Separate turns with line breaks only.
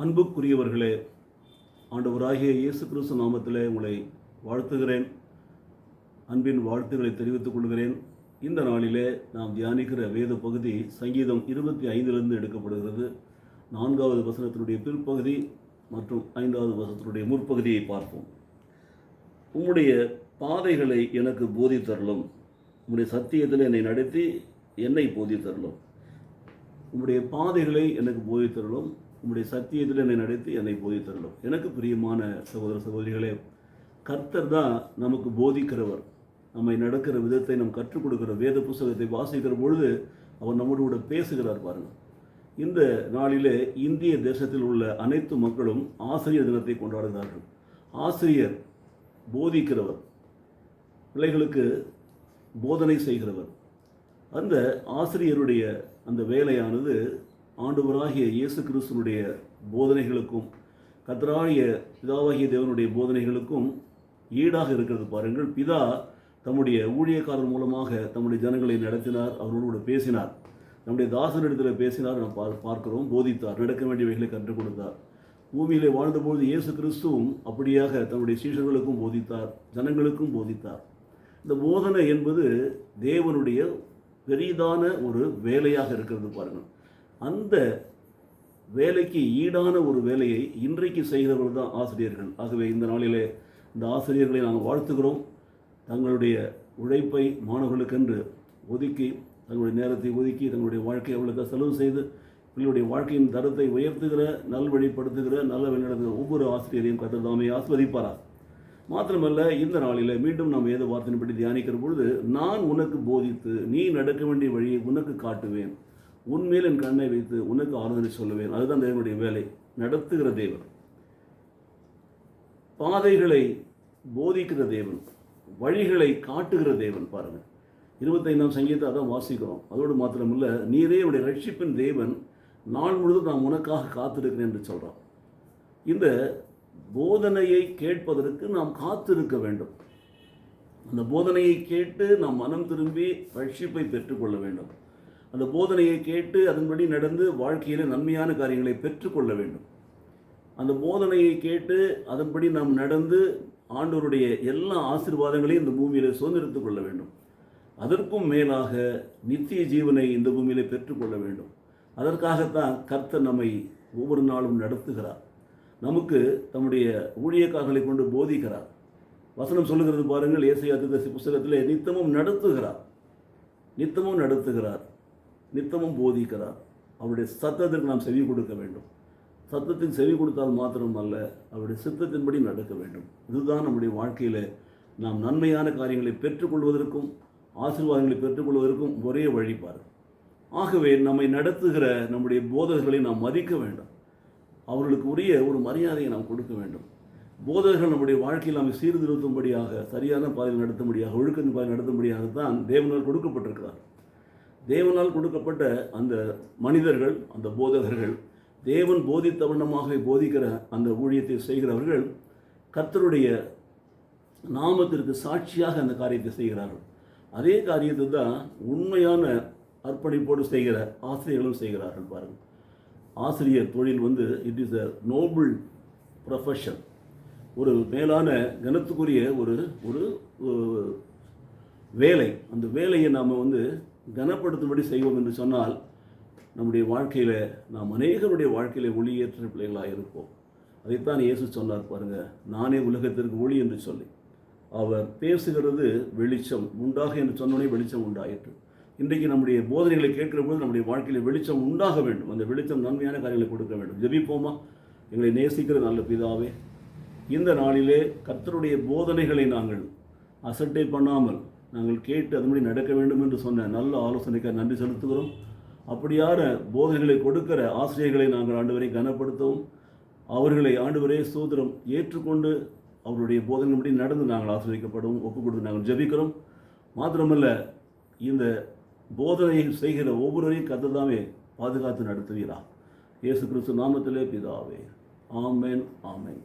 அன்புக்குரியவர்களே, ஆண்டவராகிய இயேசு கிறிஸ்து நாமத்திலே உங்களை வாழ்த்துகிறேன். அன்பின் வாழ்த்துக்களை தெரிவித்துக் கொள்கிறேன். இந்த நாளிலே நாம் தியானிக்கிற வேத பகுதி சங்கீதம் 25 எடுக்கப்படுகிறது. 4வது வசனத்தினுடைய பிற்பகுதி மற்றும் 5வது வசனத்தினுடைய முற்பகுதியை பார்ப்போம். உம்முடைய பாதைகளை எனக்கு போதித்தருளும், உம்முடைய சத்தியத்தில் என்னை நடத்தி என்னை போதித்தருளும். உம்முடைய பாதைகளை எனக்கு போதித்தருளும், உம்முடைய சத்தியத்தில் என்னை நடத்தி என்னை போதித்தருளும். எனக்கு பிரியமான சகோதர சகோதரிகளே, கர்த்தர் தான் நமக்கு போதிக்கிறவர். நம்மை நடக்கிற விதத்தை நம் கற்றுக் கொடுக்கிற வேத புஸ்தகத்தை வாசிக்கிற பொழுது அவர் நம்மோடு கூட பேசுகிறார். பாருங்கள், இந்த நாளிலே இந்திய தேசத்தில் உள்ள அனைத்து மக்களும் ஆசிரியர் தினத்தை கொண்டாடுகிறார்கள். ஆசிரியர் போதிக்கிறவர், பிள்ளைகளுக்கு போதனை செய்கிறவர். அந்த ஆசிரியருடைய அந்த வேலையானது ஆண்டவராகிய இயேசு கிறிஸ்துனுடைய போதனைகளுக்கும் கர்த்தராகிய பிதாவாகிய தேவனுடைய போதனைகளுக்கும் ஈடாக இருக்கிறது. பாருங்கள், பிதா தம்முடைய ஊழியக்காரர் மூலமாக தம்முடைய ஜனங்களை நடத்தினார், அவர்களோடு பேசினார், நம்முடைய தாசனிடத்தில் பேசினார், நாம் பார்க்கிறோம். போதித்தார், நடக்க வேண்டியவைகளை கற்றுக் கொடுத்தார். பூமியிலே வாழ்ந்தபோது இயேசு கிறிஸ்துவும் அப்படியாக தம்முடைய சீஷர்களுக்கும் போதித்தார், ஜனங்களுக்கும் போதித்தார். இந்த போதனை என்பது தேவனுடைய பெரிதான ஒரு வேலையாக இருக்கிறது. பாருங்கள், அந்த வேலைக்கு ஈடான ஒரு வேலையை இன்றைக்கு செய்கிறவர்கள் தான் ஆசிரியர்கள். ஆகவே இந்த நாளிலே இந்த ஆசிரியர்களை நாங்கள் வாழ்த்துகிறோம். தங்களுடைய உழைப்பை மாணவர்களுக்கென்று ஒதுக்கி, தங்களுடைய நேரத்தை ஒதுக்கி, தங்களுடைய வாழ்க்கையை அவர்களுக்கு செலவு செய்து பிள்ளைகளுடைய வாழ்க்கையின் தரத்தை உயர்த்துகிற, நல்வழிப்படுத்துகிற, நல்ல வழிநடத்துகிற ஒவ்வொரு ஆசிரியரையும் கர்த்தர் தாமே ஆசீர்வதிப்பாரார். மாத்திரமல்ல, இந்த நாளில் மீண்டும் நாம் வேத வார்த்தையின்படி தியானிக்கிற பொழுது, நான் உனக்கு போதித்து நீ நடக்க வேண்டிய வழியை உனக்கு காட்டுவேன், உன்மேல் என் கண்ணை வைத்து உனக்கு ஆலோசனை சொல்லுவேன். அதுதான் தேவனுடைய வேலை, நடத்துகிற தேவன், பாதைகளை போதிக்கிற தேவன், வழிகளை காட்டுகிற தேவன். பாருங்கள், 25ஆம் சங்கீதத்தை அதான் வாசிக்கிறோம். அதோடு மாத்திரமில்லை, நீரே உடைய ரட்சிப்பின் தேவன், நாள் முழுவதும் நான் உனக்காக காத்திருக்கிறேன் என்று சொல்கிறான். இந்த போதனையை கேட்பதற்கு நாம் காத்திருக்க வேண்டும். அந்த போதனையை கேட்டு நாம் மனம் திரும்பி ரட்சிப்பை பெற்றுக்கொள்ள வேண்டும். அந்த போதனையை கேட்டு அதன்படி நடந்து வாழ்க்கையில் நன்மையான காரியங்களை பெற்றுக்கொள்ள வேண்டும். அந்த போதனையை கேட்டு அதன்படி நாம் நடந்து ஆண்டவருடைய எல்லா ஆசீர்வாதங்களையும் இந்த பூமியில் சுதந்திரித்துக் கொள்ள வேண்டும். அதற்கும் மேலாக நித்திய ஜீவனை இந்த பூமியிலே பெற்றுக்கொள்ள வேண்டும். அதற்காகத்தான் கர்த்தர் நம்மை ஒவ்வொரு நாளும் நடத்துகிறார். நமக்கு தம்முடைய ஊழியக்காரர்களை கொண்டு போதிக்கிறார். வசனம் சொல்லுகிறது பாருங்கள், ஏசாயா தீர்க்கதரிசி புஸ்தகத்திலே நித்தமும் நடத்துகிறார், நித்தமும் நடத்துகிறார், நித்தமும் போதிக்கிறார். அவருடைய சத்தத்திற்கு நாம் செவி கொடுக்க வேண்டும். சத்தத்திற்கு செவி கொடுத்தால் மாத்திரமல்ல, அவருடைய சித்தத்தின்படி நடக்க வேண்டும். இதுதான் நம்முடைய வாழ்க்கையில் நாம் நன்மையான காரியங்களை பெற்றுக்கொள்வதற்கும் ஆசீர்வாதங்களை பெற்றுக்கொள்வதற்கும் ஒரே வழிபாடு. ஆகவே நம்மை நடத்துகிற நம்முடைய போதகர்களை நாம் மதிக்க வேண்டும். அவர்களுக்கு உரிய ஒரு மரியாதையை நாம் கொடுக்க வேண்டும். போதகர்கள் நம்முடைய வாழ்க்கையில் நாம் சீர்திருத்தும்படியாக, சரியான பாதையில் நடத்தும்படியாக, ஒழுக்கத்தின் பாதையில் நடத்தும்படியாகத்தான் தேவனால் கொடுக்கப்பட்டிருக்கிறார். தேவனால் கொடுக்கப்பட்ட அந்த மனிதர்கள், அந்த போதகர்கள், தேவன் போதித்த வண்ணமாக போதிக்கிற அந்த ஊழியத்தை செய்கிறவர்கள் கர்த்தருடைய நாமத்திற்கு சாட்சியாக அந்த காரியத்தை செய்கிறார்கள். அதே காரியத்தை தான் உண்மையான அர்ப்பணிப்போடு செய்கிற ஆசிரியர்களும் செய்கிறார்கள். பாருங்கள், ஆசிரியர் தொழில் it is a noble profession. ஒரு மேலான கனத்துக்குரிய ஒரு ஒரு வேலை. அந்த வேலையை நாம் கனப்படுத்தும்படி செய்வோம் என்று சொன்னால் நம்முடைய வாழ்க்கையில் நாம் அநேகருடைய வாழ்க்கையில் ஒளியேற்ற பிள்ளைகளாக இருப்போம். அதைத்தான் இயேசு சொன்னார் பாருங்கள், நானே உலகத்திற்கு ஒளி என்று சொல்லி. அவர் பேசுகிறது வெளிச்சம் உண்டாக என்று சொன்னோடனே வெளிச்சம் உண்டாயிற்று. இன்றைக்கு நம்முடைய போதனைகளை கேட்கிற போது நம்முடைய வாழ்க்கையில் வெளிச்சம் உண்டாக வேண்டும். அந்த வெளிச்சம் நன்மையான காரியங்களை கொடுக்க வேண்டும். ஜெபிப்போமா? எங்களை நேசிக்கிற நல்ல பிதாவே, இந்த நாளிலே கர்த்தருடைய போதனைகளை நாங்கள் அசட்டை பண்ணாமல் நாங்கள் கேட்டு அதன்படி நடக்க வேண்டும் என்று சொன்ன நல்ல ஆலோசனைக்கு நன்றி செலுத்துகிறோம். அப்படியான போதனைகளை கொடுக்கிற ஆசிரியர்களை நாங்கள் ஆண்டவரை கனப்படுத்தவும், அவர்களை ஆண்டவரே சோதரம் ஏற்றுக்கொண்டு அவருடைய போதனைப்படி நடந்து நாங்கள் ஆசிரியக்கப்படவும் ஒப்புக் கொடுத்து நாங்கள் ஜெபிக்கிறோம். மாத்திரமல்ல, இந்த போதனையை செய்கிற ஒவ்வொருவரையும் கர்த்தர்தாமே பாதுகாத்து நடத்துவீரா. இயேசு கிறிஸ்து நாமத்திலே பிதாவே, ஆமென், ஆமென்.